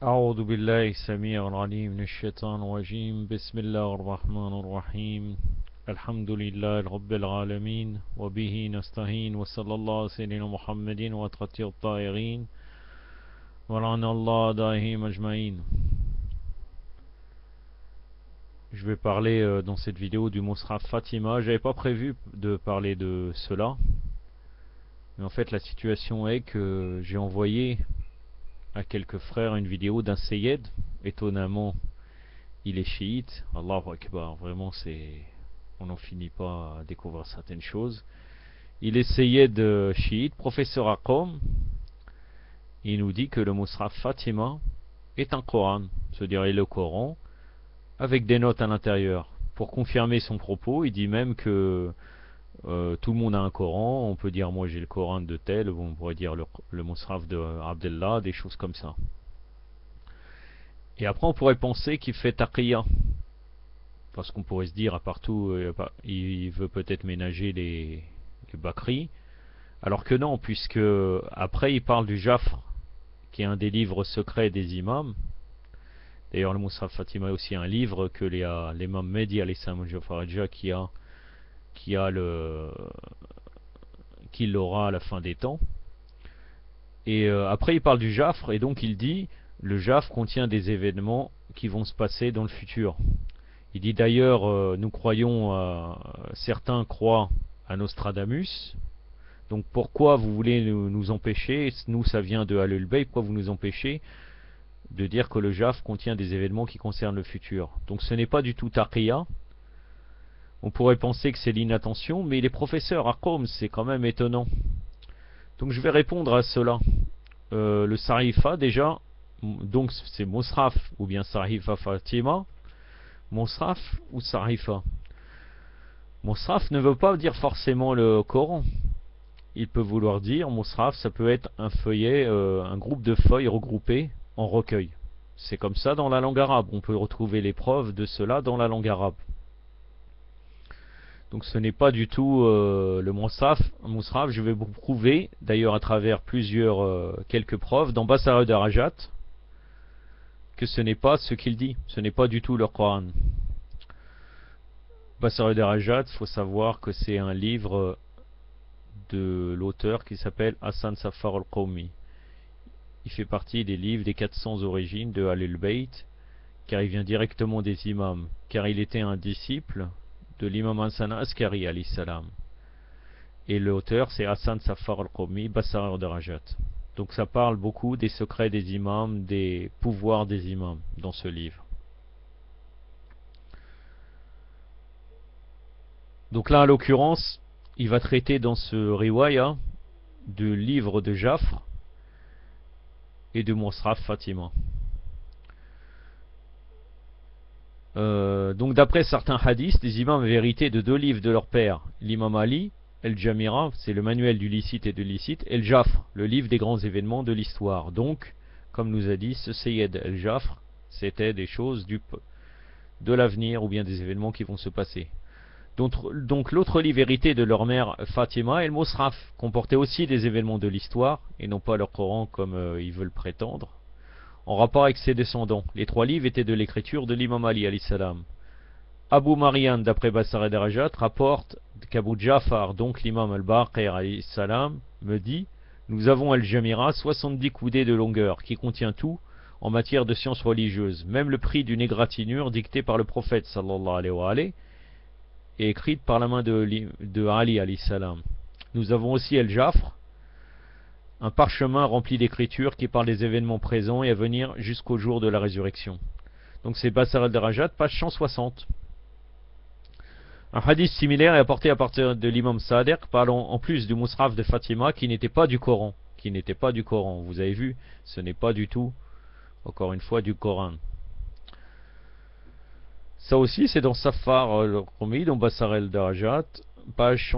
أعوذ بالله السميع العليم من الشيطان الرجيم بسم الله الرحمن الرحيم الحمد لله رب العالمين وبه نستعين وصلى الله على سيدنا محمد وتقطيع الطائرين ولعن الله دائهم أجمعين. Je vais parler dans cette vidéo du Mus'haf Fatima. J'avais pas prévu de parler de cela, mais en fait la situation est que j'ai envoyé à quelques frères une vidéo d'un Sayyid. Étonnamment, il est chiite. Allahu Akbar, vraiment on n'en finit pas à découvrir certaines choses. Il est Sayyid chiite, professeur à Qom. Il nous dit que le Mus'haf Fatima est un Coran, c'est-à-dire le Coran avec des notes à l'intérieur. Pour confirmer son propos, il dit même que tout le monde a un Coran. On peut dire moi j'ai le Coran de tel, on pourrait dire le Mus'haf de Abdallah, des choses comme ça. Et après on pourrait penser qu'il fait taqiyya, parce qu'on pourrait se dire à partout il veut peut-être ménager les Bakri, alors que non, puisque après il parle du Jafr, qui est un des livres secrets des imams. D'ailleurs le Mus'haf Fatima est aussi un livre que l'imam Mehdi alayhi salam qui l'aura à la fin des temps. Et après il parle du Jafr, et donc il dit le Jafr contient des événements qui vont se passer dans le futur. Il dit d'ailleurs nous croyons, certains croient à Nostradamus, donc pourquoi vous voulez nous empêcher, nous ça vient de Ahlul Bayt, pourquoi vous nous empêchez de dire que le Jafr contient des événements qui concernent le futur. Donc ce n'est pas du tout taqiyya. On pourrait penser que c'est l'inattention, mais il est professeur à Qom, c'est quand même étonnant. Donc je vais répondre à cela. Le Sarifa déjà, donc c'est Mus'haf ou bien Sarifa Fatima. Mus'haf ou Sarifa. Mus'haf ne veut pas dire forcément le Coran. Il peut vouloir dire, Mus'haf, ça peut être un feuillet, un groupe de feuilles regroupées en recueil. C'est comme ça dans la langue arabe. On peut retrouver les preuves de cela dans la langue arabe. Donc ce n'est pas du tout le Mus'haf. Je vais vous prouver, d'ailleurs à travers quelques preuves, dans Basar Darajat, que ce n'est pas ce qu'il dit. Ce n'est pas du tout le Coran. Basar Darajat, il faut savoir que c'est un livre de l'auteur qui s'appelle Hassan Safar al-Qawmi. Il fait partie des livres des 400 origines de Ahlul Bayt, car il vient directement des imams, car il était un disciple de l'imam Hassan Askari alayhi salam. Et l'auteur c'est Hassan Safar al-Qawmi, Basar Darajat. Donc ça parle beaucoup des secrets des imams, des pouvoirs des imams dans ce livre. Donc là en l'occurrence, il va traiter dans ce riwaya du livre de Jafr et du Mus'haf Fatima. Donc d'après certains hadiths, les imams avaient hérité de deux livres de leur père, l'imam Ali, El-Jamira, c'est le manuel du licite et de l'illicite, et El-Jafr, le livre des grands événements de l'histoire. Donc, comme nous a dit ce Sayyid El-Jafr, c'était des choses de l'avenir ou bien des événements qui vont se passer. Donc l'autre livre hérité de leur mère Fatima, El-Mus'haf, comportait aussi des événements de l'histoire, et non pas leur Coran comme ils veulent prétendre, en rapport avec ses descendants. Les trois livres étaient de l'écriture de l'imam Ali alayhi salam. Abu Marian, d'après Basar Darajat, rapporte qu'Abu Jafar, donc l'imam al-Baqir alayhi salam, me dit: nous avons Al-Jamira, 70 coudées de longueur, qui contient tout en matière de sciences religieuses, même le prix d'une égratignure dictée par le prophète sallallahu alayhi wa alayhi, et écrite par la main de Ali alayhi salam. Nous avons aussi El-Jafr, un parchemin rempli d'écritures qui parle des événements présents et à venir jusqu'au jour de la résurrection. Donc c'est Basar al-Darajat, page 160. Un hadith similaire est apporté à partir de l'imam Sadiq, parlant en plus du Mus'haf de Fatima, qui n'était pas du Coran. Vous avez vu, ce n'est pas du tout, encore une fois, du Coran. Ça aussi, c'est dans Safar al-Qawmi, dans Basar al-Darajat, page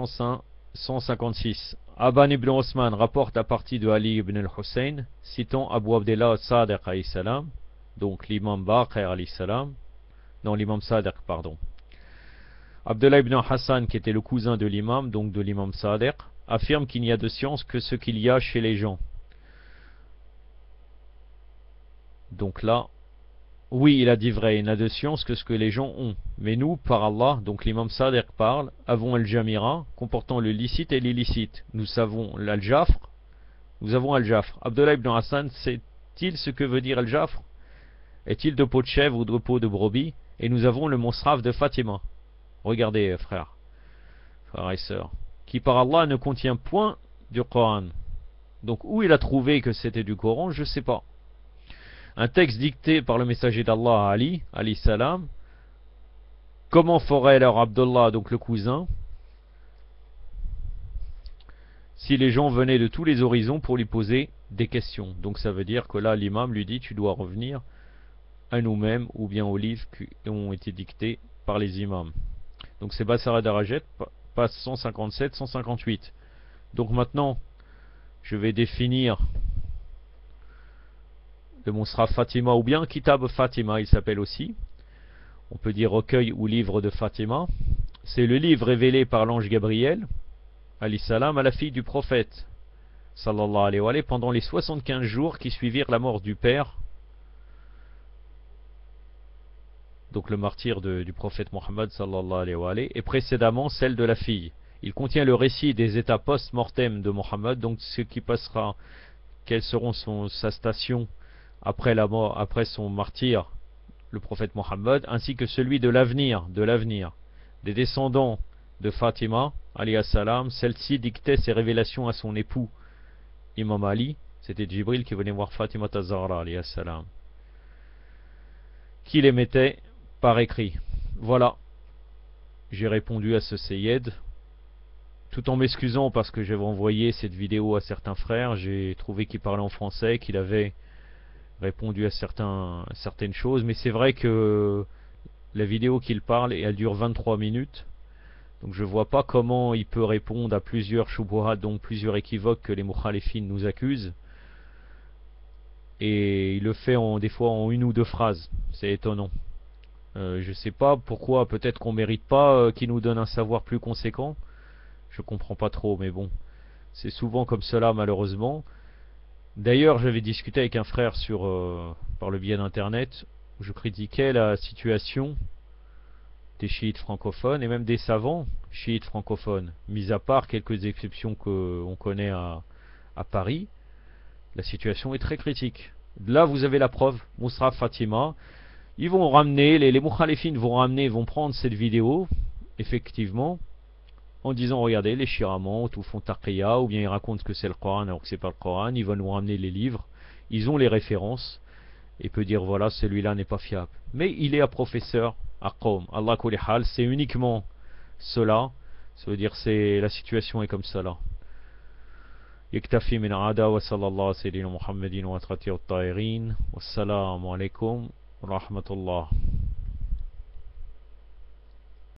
156. Aban ibn Osman rapporte à partir de Ali ibn al-Hussein, citant Abu Abdullah al-Sadiq alayhi salam, donc l'imam Baqir alayhi salam, non l'imam Sadiq, pardon. Abdullah ibn Hassan, qui était le cousin de l'imam, donc de l'imam Sadiq, affirme qu'il n'y a de science que ce qu'il y a chez les gens. Donc là, oui, il a dit vrai, il n'a de science que ce que les gens ont. Mais nous, par Allah, donc l'imam Sadiq parle, avons Al-Jamira, comportant le licite et l'illicite. Nous savons l'Al-Jafr, nous avons Al-Jafr. Abdullah ibn Hassan, sait-il ce que veut dire Al-Jafr? Est-il de peau de chèvre ou de peau de brebis? Et nous avons le Monsraf de Fatima. Regardez, frères et sœurs, qui par Allah ne contient point du Coran. Donc où il a trouvé que c'était du Coran, je ne sais pas. Un texte dicté par le messager d'Allah à Ali, alayhi salam. Comment ferait alors Abdullah, donc le cousin, si les gens venaient de tous les horizons pour lui poser des questions? Donc ça veut dire que là l'imam lui dit tu dois revenir à nous-mêmes ou bien aux livres qui ont été dictés par les imams. Donc c'est Bassara Darajet, passe 157-158. Donc maintenant je vais définir le Monsraf Fatima ou bien Kitab Fatima, il s'appelle aussi. On peut dire recueil ou livre de Fatima. C'est le livre révélé par l'ange Gabriel, alayhi salam, à la fille du prophète, sallallahu alayhi wa alayhi, pendant les 75 jours qui suivirent la mort du père, donc le martyr du prophète Mohammed, sallallahu alayhi wa alayhi, et précédemment celle de la fille. Il contient le récit des états post-mortem de Mohammed, donc ce qui passera, quelles seront sa station après la mort, après son martyr, le prophète Mohammed, ainsi que celui de l'avenir, des descendants de Fatima, alayhi salam. Celle-ci dictait ses révélations à son époux, Imam Ali. C'était Jibril qui venait voir Fatima Tazahra, alayhi salam, qui les mettait par écrit. Voilà, j'ai répondu à ce Seyed, tout en m'excusant parce que j'avais envoyé cette vidéo à certains frères. J'ai trouvé qu'il parlait en français, qu'il avait répondu à certaines choses, mais c'est vrai que la vidéo qu'il parle, elle dure 23 minutes, donc je vois pas comment il peut répondre à plusieurs shubuhat, donc plusieurs équivoques que les mukhalifines nous accusent, et il le fait des fois en une ou deux phrases. C'est étonnant. Je sais pas pourquoi, peut-être qu'on mérite pas qu'il nous donne un savoir plus conséquent, je comprends pas trop, mais bon, c'est souvent comme cela malheureusement. D'ailleurs, j'avais discuté avec un frère par le biais d'internet, où je critiquais la situation des chiites francophones et même des savants chiites francophones, mis à part quelques exceptions qu'on connaît à Paris. La situation est très critique. Là, vous avez la preuve, Monsraf Fatima. Ils vont ramener, les mukhalifines vont prendre cette vidéo, effectivement, en disant regardez, les chiramantes ou font taqiyya, ou bien ils racontent que c'est le Coran alors que c'est pas le Coran. Ils vont nous ramener les livres, ils ont les références, et peut dire voilà, celui-là n'est pas fiable. Mais il est un professeur à Qawm. Allah kulli hal, c'est uniquement cela. Ça veut dire c'est la situation est comme cela. يكتفي من عدا وصلى الله سيدنا محمد وأترته الطاهرين والسلام عليكم ورحمة الله.